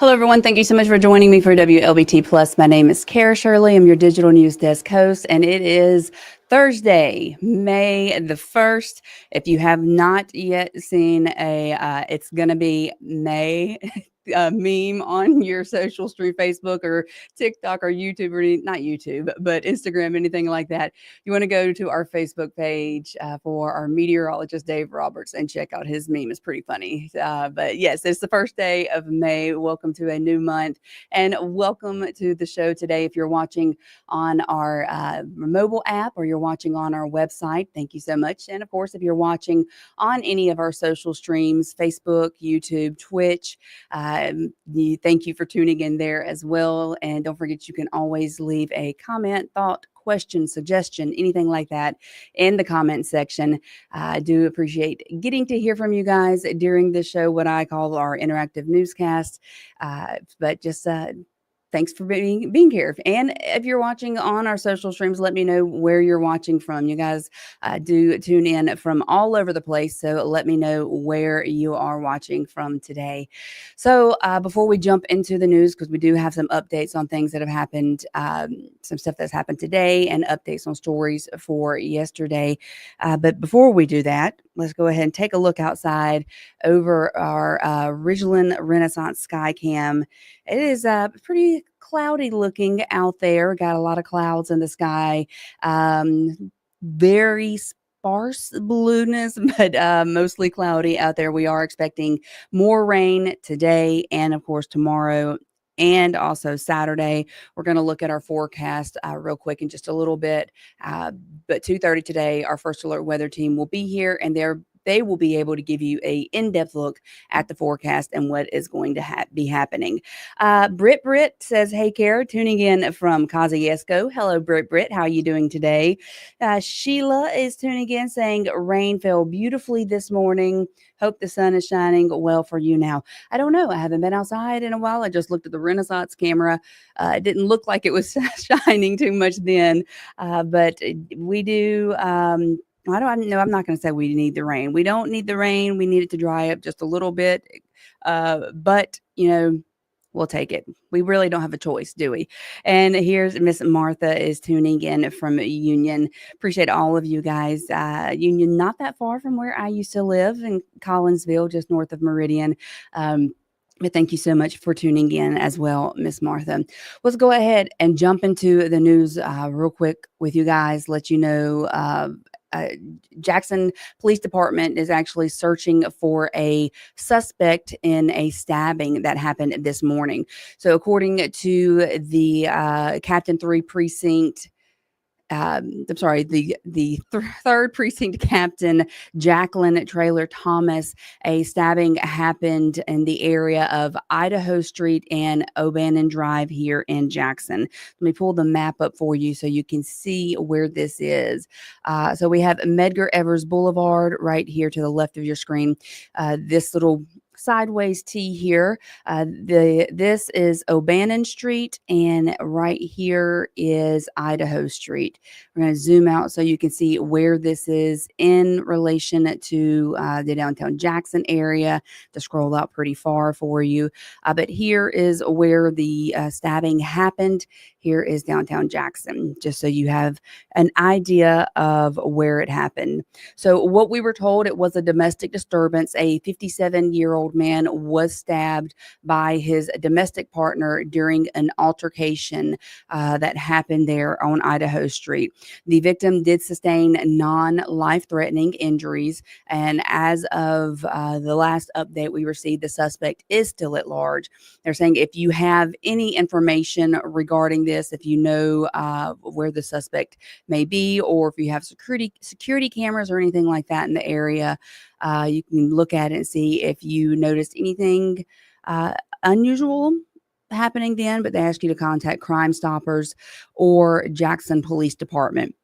Hello, everyone. Thank you so much for joining me for WLBT Plus. My name is Kara Shirley. I'm your digital news desk host, and it is Thursday, May the 1st. If you have not yet seen it's going to be May meme on your social stream, Facebook or TikTok or YouTube, or not YouTube, but Instagram, anything like that, you want to go to our Facebook page for our meteorologist, Dave Roberts, and check out his meme. It's pretty funny. But yes, it's the first day of May. Welcome to a new month, and welcome to the show today. If you're watching on our mobile app or you're watching on our website, thank you so much. And of course, if you're watching on any of our social streams, Facebook, YouTube, Twitch, thank you for tuning in there as well. And don't forget, you can always leave a comment, thought, question, suggestion, anything like that in the comment section. I do appreciate getting to hear from you guys during this show, what I call our interactive newscast. But just thanks for being here. And if you're watching on our social streams, let me know where you're watching from. You guys do tune in from all over the place, so let me know where you are watching from today. So before we jump into the news, because we do have some updates on things that have happened, some stuff that's happened today, and updates on stories for yesterday. But before we do that, let's go ahead and take a look outside over our Ridgeland Renaissance Sky Cam. It is pretty cloudy looking out there. Got a lot of clouds in the sky. Very sparse blueness, but mostly cloudy out there. We are expecting more rain today and, of course, tomorrow. And also Saturday. We're going to look at our forecast real quick in just a little bit. But 2:30 today, our First Alert weather team will be here, and they will be able to give you a in-depth look at the forecast and what is going to be happening. Britt says, hey, Kara, tuning in from Kosciuszko. Hello, Britt. How are you doing today? Sheila is tuning in saying, rain fell beautifully this morning. Hope the sun is shining well for you now. I don't know. I haven't been outside in a while. I just looked at the Renaissance camera. It didn't look like it was shining too much then, but we do. I don't know. I'm not going to say we need the rain. We don't need the rain. We need it to dry up just a little bit. But, we'll take it. We really don't have a choice, do we? And here's Miss Martha is tuning in from Union. Appreciate all of you guys. Union, not that far from where I used to live in Collinsville, just north of Meridian. But thank you so much for tuning in as well, Miss Martha. Let's go ahead and jump into the news real quick with you guys. Let you know Jackson Police Department is actually searching for a suspect in a stabbing that happened this morning. So according to the Captain 3 Precinct, the third precinct captain, Jacqueline Traylor Thomas, a stabbing happened in the area of Idaho Street and O'Bannon Drive here in Jackson. Let me pull the map up for you so you can see where this is. So we have Medgar Evers Boulevard right here to the left of your screen. This little sideways T here. This is O'Bannon Street, and right here is Idaho Street. We're going to zoom out so you can see where this is in relation to the downtown Jackson area. To scroll out pretty far for you, but here is where the stabbing happened. Here is downtown Jackson, just so you have an idea of where it happened. So what we were told, it was a domestic disturbance. A 57-year-old man was stabbed by his domestic partner during an altercation that happened there on Idaho Street. The victim did sustain non-life-threatening injuries, and as of the last update we received, the suspect is still at large. They're saying if you have any information regarding this, if you know where the suspect may be, or if you have security cameras or anything like that in the area, you can look at it and see if you noticed anything unusual happening then, but they ask you to contact Crime Stoppers or Jackson Police Department.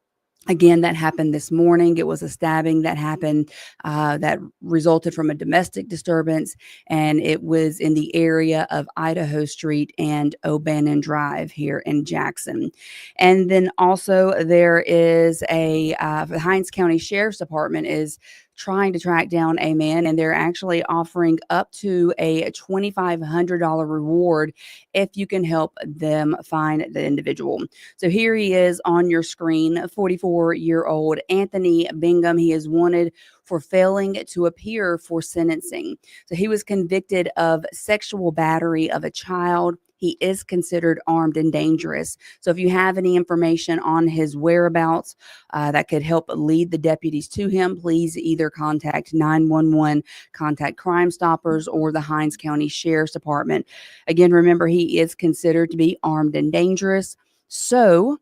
Again, that happened this morning. It was a stabbing that happened that resulted from a domestic disturbance, and it was in the area of Idaho Street and O'Bannon Drive here in Jackson. And then also there is the Hinds County Sheriff's Department is trying to track down a man, and they're actually offering up to a $2,500 reward if you can help them find the individual. So here he is on your screen, 44-year-old Anthony Bingham. He is wanted for failing to appear for sentencing. So he was convicted of sexual battery of a child. He is considered armed and dangerous. So if you have any information on his whereabouts that could help lead the deputies to him, please either contact 911, contact Crime Stoppers, or the Hinds County Sheriff's Department. Again, remember, he is considered to be armed and dangerous. So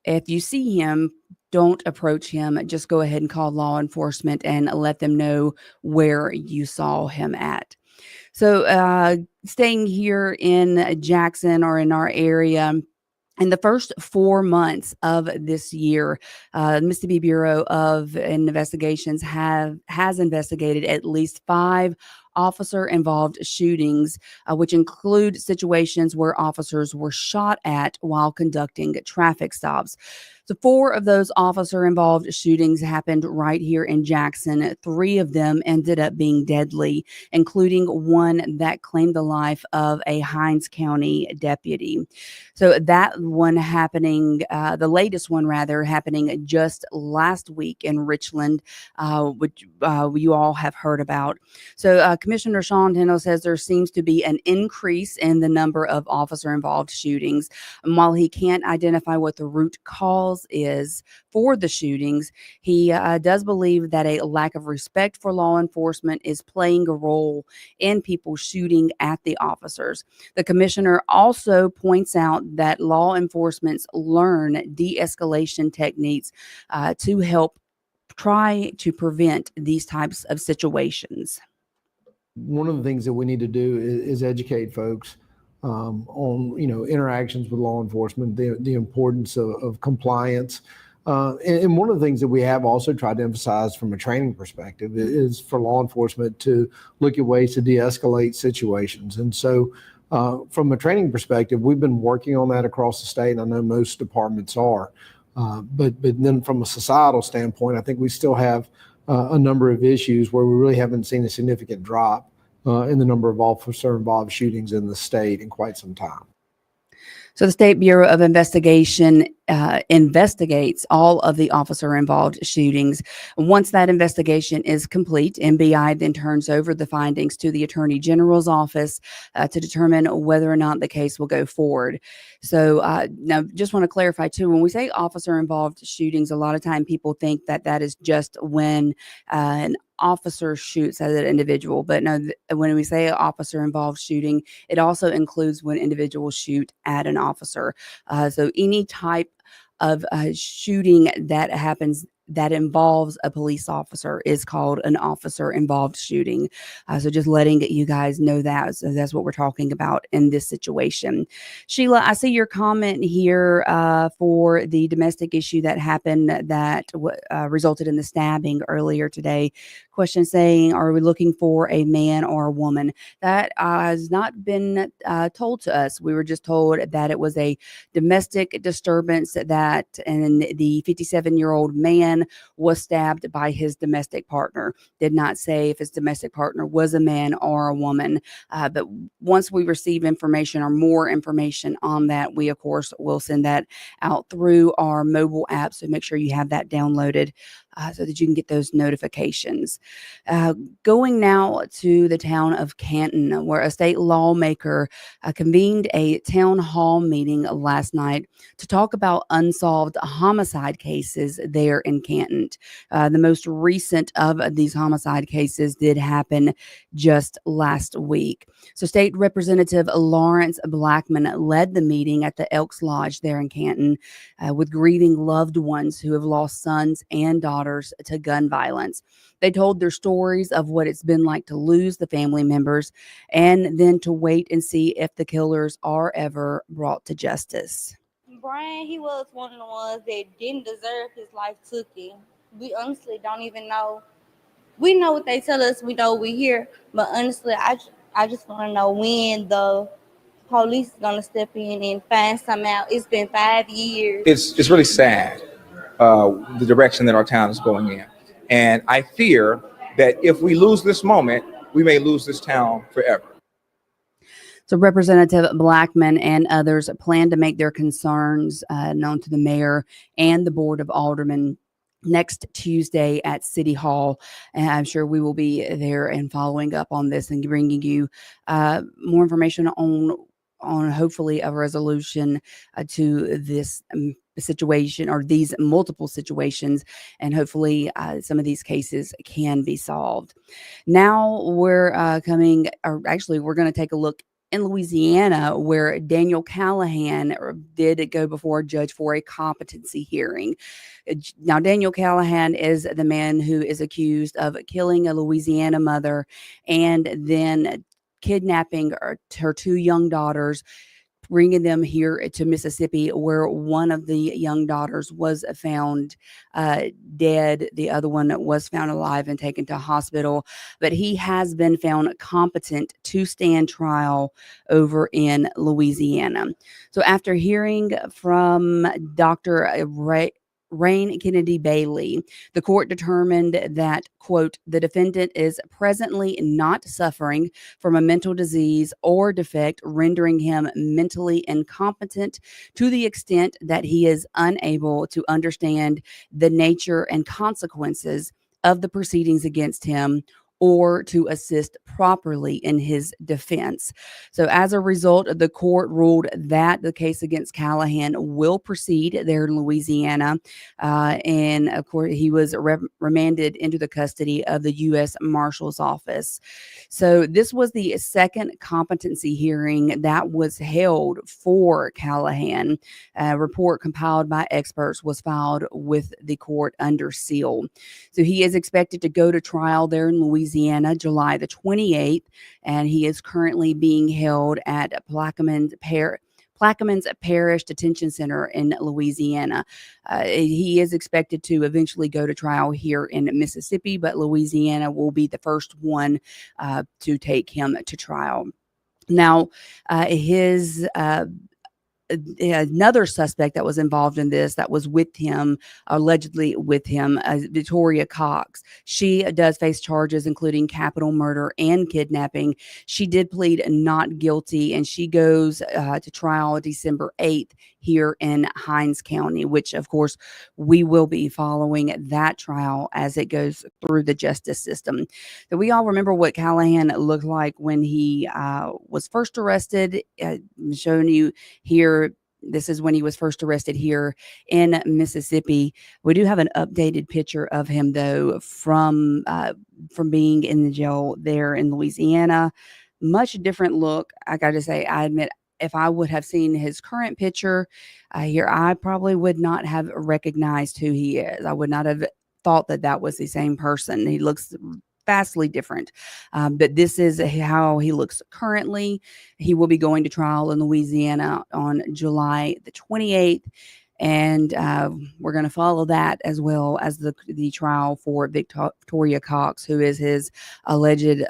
if you see him, don't approach him. Just go ahead and call law enforcement and let them know where you saw him at. So staying here in Jackson or in our area, in the first 4 months of this year, Mississippi Bureau of Investigations has investigated at least 5 officer-involved shootings, which include situations where officers were shot at while conducting traffic stops. So 4 of those officer-involved shootings happened right here in Jackson. 3 of them ended up being deadly, including one that claimed the life of a Hinds County deputy. So that one happening, the latest one rather, happening just last week in Richland, which you all have heard about. So Commissioner Sean Tindall says there seems to be an increase in the number of officer-involved shootings. And while he can't identify what the root cause is for the shootings, he does believe that a lack of respect for law enforcement is playing a role in people shooting at the officers. The commissioner also points out that law enforcement learn de-escalation techniques to help try to prevent these types of situations. One of the things that we need to do is educate folks on interactions with law enforcement, the importance of compliance. And one of the things that we have also tried to emphasize from a training perspective is for law enforcement to look at ways to de-escalate situations. And so from a training perspective, we've been working on that across the state, and I know most departments are. But then from a societal standpoint, I think we still have a number of issues where we really haven't seen a significant drop in the number of officer-involved shootings in the state in quite some time. So the State Bureau of Investigation investigates all of the officer-involved shootings. Once that investigation is complete, MBI then turns over the findings to the Attorney General's office to determine whether or not the case will go forward. So now just want to clarify too, when we say officer-involved shootings, a lot of time people think that that is just when an officer shoots at an individual, but no, when we say officer involved shooting, it also includes when individuals shoot at an officer. So any type of shooting that happens that involves a police officer is called an officer involved shooting. So just letting you guys know that. So that's what we're talking about in this situation. Sheila, I see your comment here for the domestic issue that happened that resulted in the stabbing earlier today. Of question saying, are we looking for a man or a woman? That has not been told to us. We were just told that it was a domestic disturbance, that and the 57-year-old man was stabbed by his domestic partner. Did not say if his domestic partner was a man or a woman. But once we receive information or more information on that, we, of course, will send that out through our mobile app. So make sure you have that downloaded so that you can get those notifications. Going now to the town of Canton, where a state lawmaker convened a town hall meeting last night to talk about unsolved homicide cases there in Canton. The most recent of these homicide cases did happen just last week. So State Representative Lawrence Blackman led the meeting at the Elks Lodge there in Canton with grieving loved ones who have lost sons and daughters to gun violence. They told their stories of what it's been like to lose the family members and then to wait and see if the killers are ever brought to justice. Brian, he was one of the ones that didn't deserve his life took him. We honestly don't even know. We know what they tell us. We know we hear, but honestly, I just want to know when the police is gonna step in and find something out. It's been 5 years. It's really sad, the direction that our town is going in, and I fear that if we lose this moment, we may lose this town forever. So Representative Blackman and others plan to make their concerns known to the mayor and the Board of Aldermen next Tuesday at City Hall. And I'm sure we will be there and following up on this and bringing you more information on hopefully a resolution to this situation, or these multiple situations, and hopefully some of these cases can be solved. Now we're going to take a look in Louisiana, where Daniel Callahan did go before a judge for a competency hearing. Now, Daniel Callahan is the man who is accused of killing a Louisiana mother and then kidnapping her two young daughters, bringing them here to Mississippi, where one of the young daughters was found dead. The other one was found alive and taken to hospital. But he has been found competent to stand trial over in Louisiana. So after hearing from Dr. Rain Kennedy Bailey, the court determined that, quote, the defendant is presently not suffering from a mental disease or defect rendering him mentally incompetent to the extent that he is unable to understand the nature and consequences of the proceedings against him or to assist properly in his defense. So as a result, the court ruled that the case against Callahan will proceed there in Louisiana. And of course, he was remanded into the custody of the U.S. Marshal's Office. So this was the second competency hearing that was held for Callahan. A report compiled by experts was filed with the court under seal. So he is expected to go to trial there in Louisiana July the 28th, and he is currently being held at Plaquemines Parish Detention Center in Louisiana. He is expected to eventually go to trial here in Mississippi, but Louisiana will be the first one to take him to trial. Now, another suspect that was involved in this, that was with him, allegedly with him, Victoria Cox. She does face charges including capital murder and kidnapping. She did plead not guilty, and she goes to trial December 8th here in Hinds County, which of course we will be following that trial as it goes through the justice system. So we all remember what Callahan looked like when he was first arrested. I'm showing you here. This is when he was first arrested here in Mississippi. We do have an updated picture of him, though, from being in the jail there in Louisiana. Much different look. I got to say, I admit, if I would have seen his current picture here, I probably would not have recognized who he is. I would not have thought that that was the same person. He looks vastly different. But this is how he looks currently. He will be going to trial in Louisiana on July the 28th. And we're going to follow that as well as the trial for Victoria Cox, who is his alleged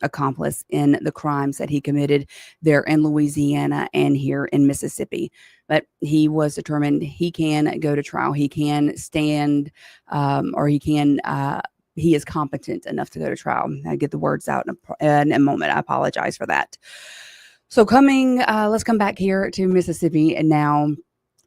accomplice in the crimes that he committed there in Louisiana and here in Mississippi. But he was determined he can go to trial. He can stand, or he is competent enough to go to trial. I get the words out in a moment. I apologize for that. So let's come back here to Mississippi and now,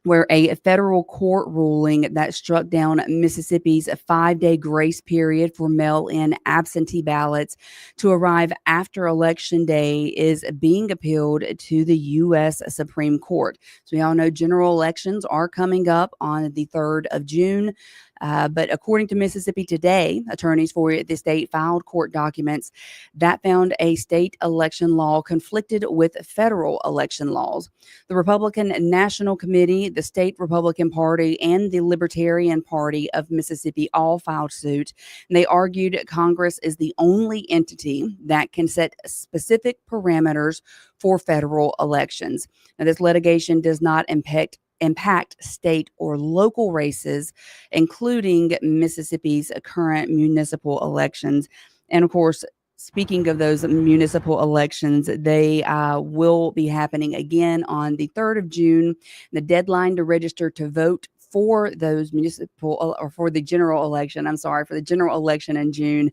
where a federal court ruling that struck down Mississippi's 5-day grace period for mail-in absentee ballots to arrive after Election Day is being appealed to the U.S. Supreme Court. So we all know general elections are coming up on the 3rd of June. But according to Mississippi Today, attorneys for the state filed court documents that found a state election law conflicted with federal election laws. The Republican National Committee, the State Republican Party, and the Libertarian Party of Mississippi all filed suit. And they argued Congress is the only entity that can set specific parameters for federal elections. Now, this litigation does not impact state or local races, including Mississippi's current municipal elections. And of course, speaking of those municipal elections, they will be happening again on the 3rd of June. The deadline to register to vote for those municipal or for the general election, for the general election in June,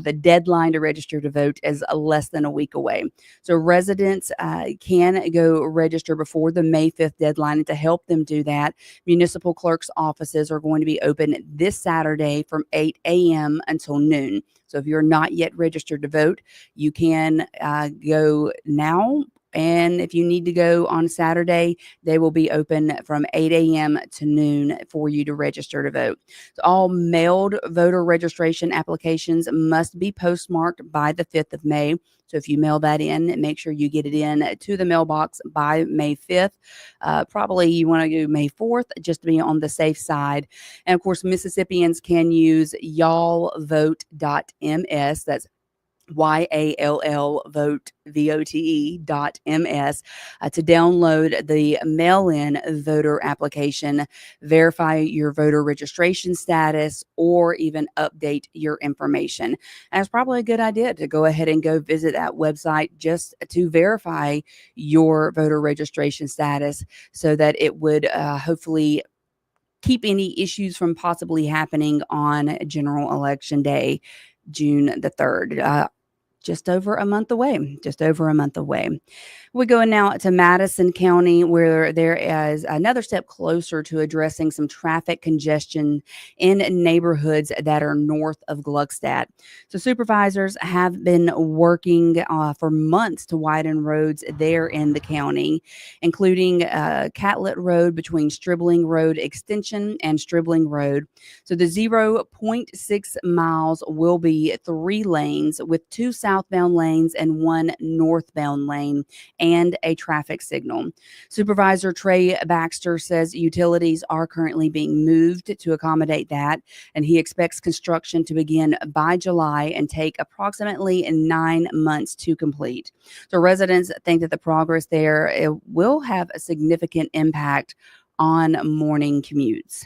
the deadline to register to vote is less than a week away. So residents can go register before the May 5th deadline. And to help them do that, municipal clerks' offices are going to be open this Saturday from 8 a.m. until noon. So if you're not yet registered to vote, you can go now. And if you need to go on Saturday, they will be open from 8 a.m. to noon for you to register to vote. So all mailed voter registration applications must be postmarked by the 5th of May. So if you mail that in, make sure you get it in to the mailbox by May 5th. Probably you want to do May 4th just to be on the safe side. And of course, Mississippians can use Wlbt.ms. That's YALL vote VOTE.ms to download the mail-in voter application, verify your voter registration status, or even update your information. And it's probably a good idea to go ahead and go visit that website just to verify your voter registration status so that it would hopefully keep any issues from possibly happening on General Election Day, June the 3rd. Just over a month away. We go now to Madison County, where there is another step closer to addressing some traffic congestion in neighborhoods that are north of Gluckstadt. So supervisors have been working for months to widen roads there in the county, including Catlet Road between Stribling Road Extension and Stribling Road. So the 0.6 miles will be 3 lanes with 2 southbound lanes and 1 northbound lane and a traffic signal. Supervisor Trey Baxter says utilities are currently being moved to accommodate that, and he expects construction to begin by July and take approximately 9 months to complete. So residents think that the progress there will have a significant impact on morning commutes.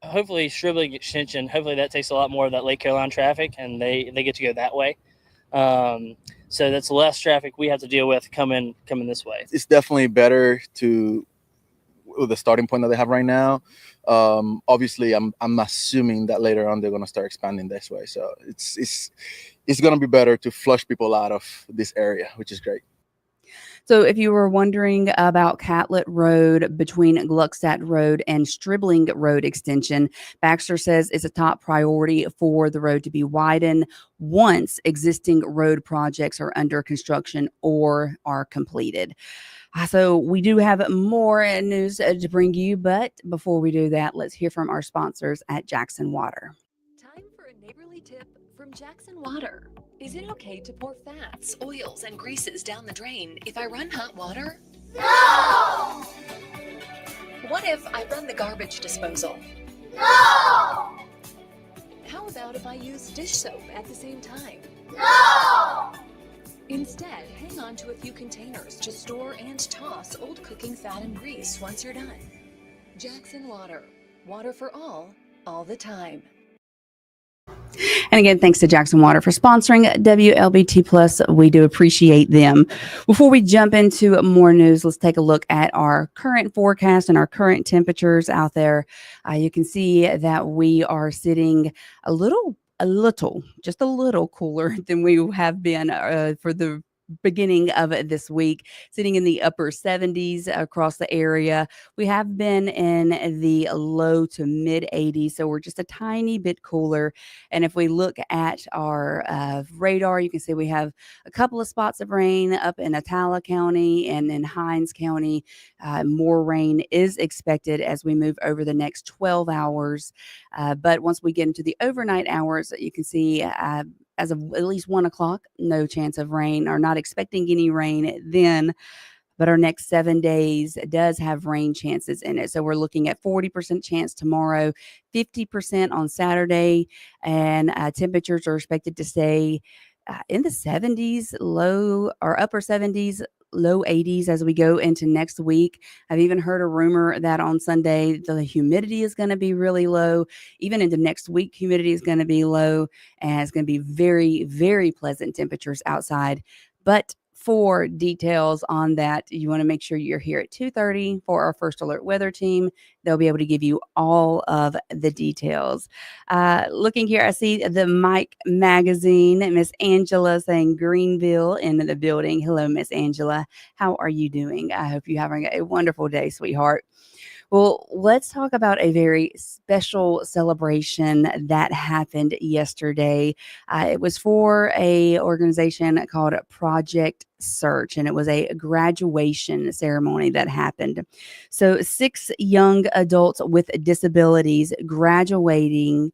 Hopefully Stribling Extension, hopefully that takes a lot more of that Lake Caroline traffic and they get to go that way. So that's less traffic we have to deal with coming this way. It's definitely better with the starting point that they have right now. Obviously, I'm assuming that later on they're going to start expanding this way. So it's going to be better to flush people out of this area, which is great. So if you were wondering about Catlet Road between Gluckstadt Road and Stribling Road Extension, Baxter says it's a top priority for the road to be widened once existing road projects are under construction or are completed. So we do have more news to bring you, but before we do that, let's hear from our sponsors at Jackson Water. Time for a neighborly tip from Jackson Water. Is it okay to pour fats, oils, and greases down the drain if I run hot water? No! What if I run the garbage disposal? No! How about if I use dish soap at the same time? No! Instead, hang on to a few containers to store and toss old cooking fat and grease once you're done. Jackson Water. Water for all the time. And again, thanks to Jackson Water for sponsoring WLBT Plus. We do appreciate them. Before we jump into more news, let's take a look at our current forecast and our current temperatures out there. You can see that we are sitting just a little cooler than we have been for the beginning of this week, sitting in the upper 70s across the area. We have been in the low to mid 80s, so we're just a tiny bit cooler. And if we look at our radar, you can see we have a couple of spots of rain up in Atala County and in Hinds County. More rain is expected as we move over the next 12 hours. But once we get into the overnight hours, you can see as of at least 1 o'clock, no chance of rain, or not expecting any rain then. But our next 7 days does have rain chances in it. So we're looking at 40% chance tomorrow, 50% on Saturday, and temperatures are expected to stay in the 70s, low or upper 70s, low 80s as we go into next week. I've even heard a rumor that on Sunday, the humidity is going to be really low. Even into next week, humidity is going to be low, and it's going to be very, very pleasant temperatures outside. But for details on that, you want to make sure you're here at 2:30 for our First Alert Weather Team. They'll be able to give you all of the details. Looking here, I see the Mike Magazine, Miss Angela saying Greenville in the building. Hello, Miss Angela. How are you doing? I hope you're having a wonderful day, sweetheart. Well, let's talk about a very special celebration that happened yesterday. It was for a organization called Project Search, and it was a graduation ceremony that happened. So 6 young adults with disabilities graduated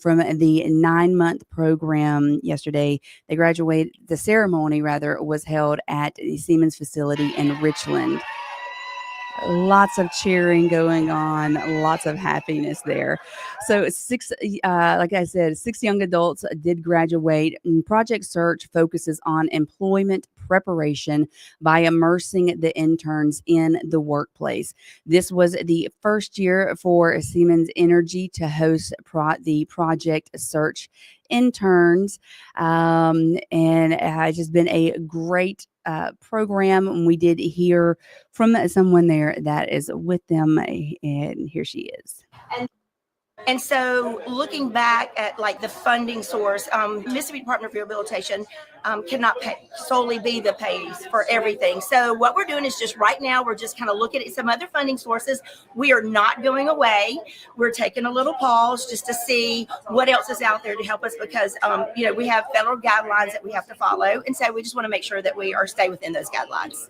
from the 9-month program yesterday. The ceremony rather was held at the Siemens facility in Richland. Lots of cheering going on, lots of happiness there. So 6, like I said, 6 young adults did graduate. And Project Search focuses on employment preparation by immersing the interns in the workplace. This was the first year for Siemens Energy to host the Project Search interns, and it has just been a great program. We did hear from someone there that is with them, and here she is. And so looking back at like the funding source, Mississippi Department of Rehabilitation cannot solely be the pays for everything. So what we're doing is just right now, we're just kind of looking at some other funding sources. We are not going away. We're taking a little pause just to see what else is out there to help us because, we have federal guidelines that we have to follow. And so we just want to make sure that we stay within those guidelines.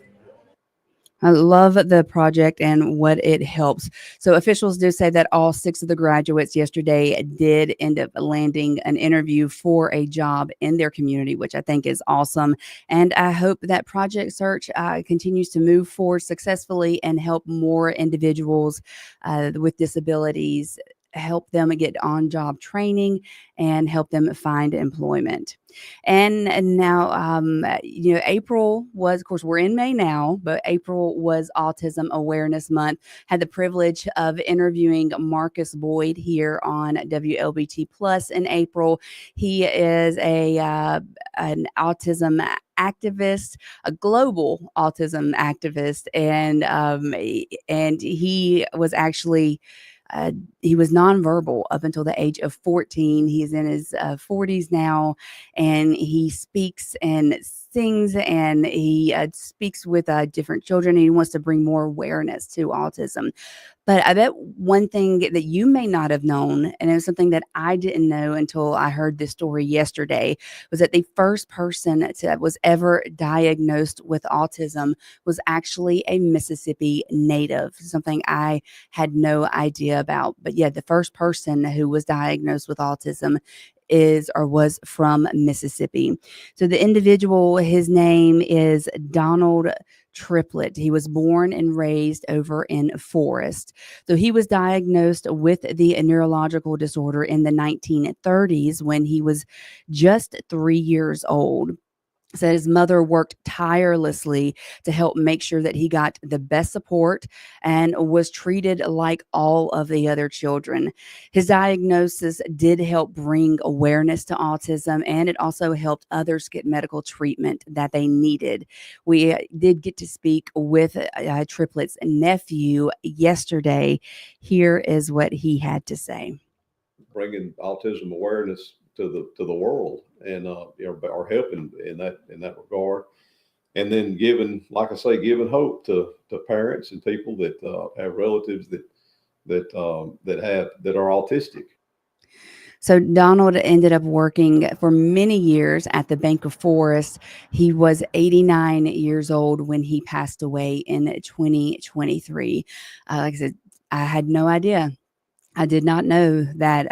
I love the project and what it helps. So officials do say that all 6 of the graduates yesterday did end up landing an interview for a job in their community, which I think is awesome. And I hope that Project Search continues to move forward successfully and help more individuals with disabilities, help them get on-job training and help them find employment. And now, April was, of course, we're in May now, but April was Autism Awareness Month. Had the privilege of interviewing Marcus Boyd here on WLBT Plus in April. He is an autism activist, a global autism activist, and he was actually he was nonverbal up until the age of 14. He's in his 40s now, and he speaks and sings, and he speaks with different children. And he wants to bring more awareness to autism. But I bet one thing that you may not have known, and it was something that I didn't know until I heard this story yesterday, was that the first person that was ever diagnosed with autism was actually a Mississippi native, something I had no idea about. But yeah, the first person who was diagnosed with autism was from Mississippi. So the individual, his name is Donald Triplett. He was born and raised over in Forest. So he was diagnosed with the neurological disorder in the 1930s when he was just 3 years old. said his mother worked tirelessly to help make sure that he got the best support and was treated like all of the other children. His diagnosis did help bring awareness to autism, and it also helped others get medical treatment that they needed. We did get to speak with Triplet's nephew yesterday. Here is what he had to say. Bringing autism awareness to the world, and are helping in that regard, and then giving, like I say, giving hope to parents and people that have relatives that are autistic. So Donald ended up working for many years at the Bank of Forest. He was 89 years old when he passed away in 2023. Like I said, I had no idea. I did not know that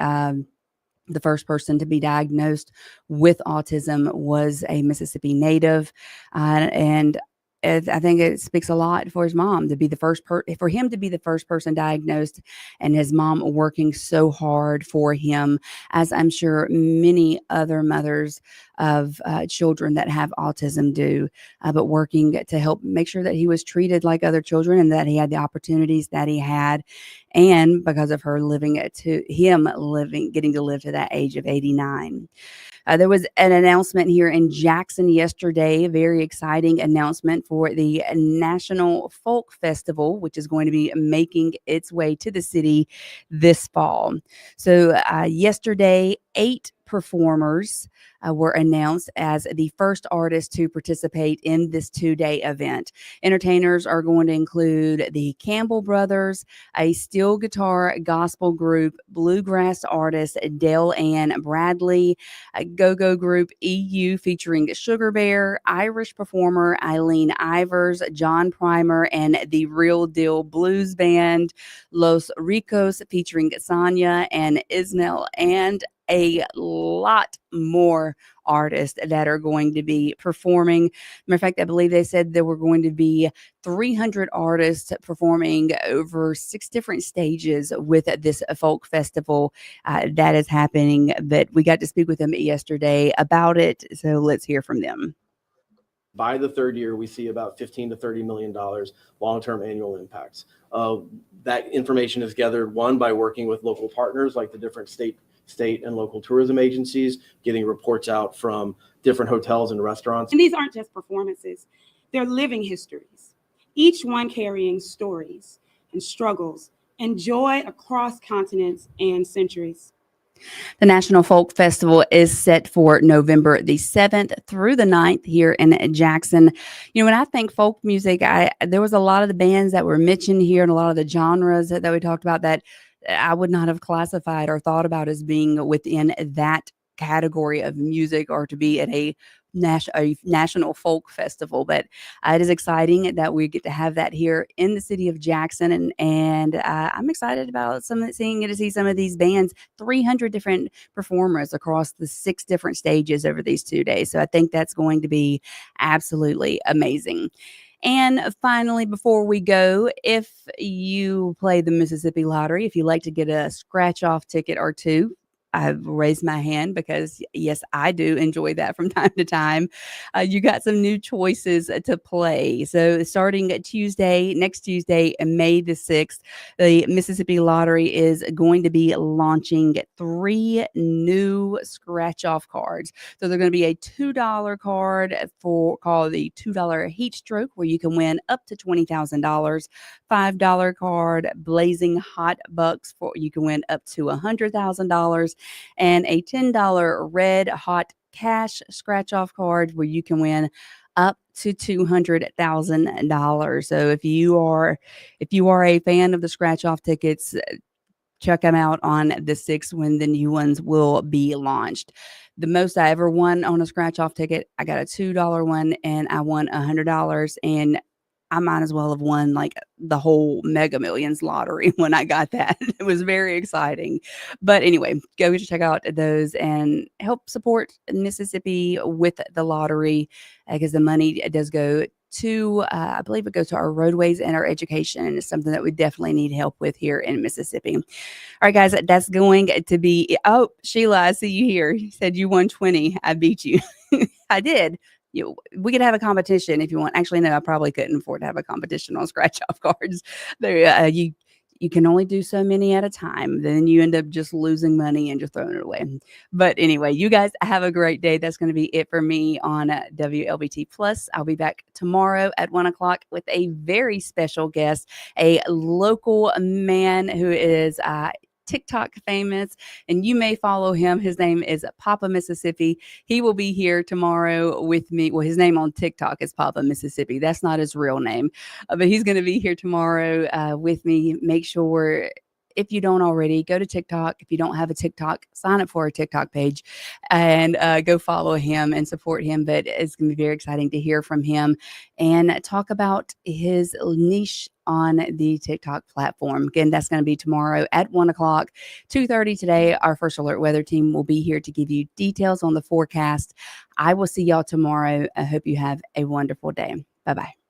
the first person to be diagnosed with autism was a Mississippi native. And I think it speaks a lot for his mom to be the first for him to be the first person diagnosed, and his mom working so hard for him, as I'm sure many other mothers of children that have autism do, but working to help make sure that he was treated like other children and that he had the opportunities that he had. And because of her getting to live to that age of 89. There was an announcement here in Jackson yesterday, a very exciting announcement for the National Folk Festival, which is going to be making its way to the city this fall. So yesterday, 8 performers were announced as the first artists to participate in this 2-day event. Entertainers are going to include the Campbell Brothers, a steel guitar gospel group, bluegrass artist Dale Ann Bradley, a go-go group EU featuring Sugar Bear, Irish performer Eileen Ivers, John Primer, and the Real Deal Blues Band, Los Ricos featuring Sonia and Isnell, and a lot more artists that are going to be performing. Matter of fact, I believe they said there were going to be 300 artists performing over 6 different stages with this folk festival that is happening. But we got to speak with them yesterday about it, so let's hear from them. By the third year, we see about $15 to $30 million long-term annual impacts. That information is gathered, one, by working with local partners like the different state and local tourism agencies, getting reports out from different hotels and restaurants. And these aren't just performances, they're living histories, each one carrying stories and struggles and joy across continents and centuries. The National Folk Festival is set for November the 7th through the 9th here in Jackson. You know, when I think folk music, there was a lot of the bands that were mentioned here and a lot of the genres that we talked about that I would not have classified or thought about as being within that category of music or to be at a national folk festival. But it is exciting that we get to have that here in the city of Jackson, and I'm excited about getting to see some of these bands. 300 different performers across the 6 different stages over these 2 days. So I think that's going to be absolutely amazing. And finally, before we go, if you play the Mississippi Lottery, if you like to get a scratch-off ticket or 2, I've raised my hand because, yes, I do enjoy that from time to time. You got some new choices to play. So starting next Tuesday, May the 6th, the Mississippi Lottery is going to be launching 3 new scratch-off cards. So they're going to be a $2 card called the $2 Heat Stroke, where you can win up to $20,000. $5 card, Blazing Hot Bucks, you can win up to $100,000. And a $10 Red Hot Cash scratch-off card where you can win up to $200,000. So if you are a fan of the scratch-off tickets, check them out on the 6th when the new ones will be launched. The most I ever won on a scratch-off ticket, I got a $2 one and I won $100, and I might as well have won like the whole Mega Millions lottery when I got that. It was very exciting. But anyway, go check out those and help support Mississippi with the lottery, because the money does go to, I believe it goes to our roadways and our education. And it's something that we definitely need help with here in Mississippi. All right, guys, that's going to be, oh, Sheila, I see you here. You said you won 20. I beat you. I did. we could have a competition if you want. Actually, no, I probably couldn't afford to have a competition on scratch off cards. There, you can only do so many at a time. Then you end up just losing money and just throwing it away. But anyway, you guys have a great day. That's going to be it for me on WLBT Plus. I'll be back tomorrow at 1:00 with a very special guest, a local man who is TikTok famous, and you may follow him. His name is Papa Mississippi. He will be here tomorrow with me. Well, his name on TikTok is Papa Mississippi. That's not his real name, but he's going to be here tomorrow with me. Make sure, if you don't already, go to TikTok. If you don't have a TikTok, sign up for our TikTok page and go follow him and support him. But it's going to be very exciting to hear from him and talk about his niche on the TikTok platform. Again, that's going to be tomorrow at 1:00, 2:30 today. Our First Alert Weather team will be here to give you details on the forecast. I will see y'all tomorrow. I hope you have a wonderful day. Bye-bye.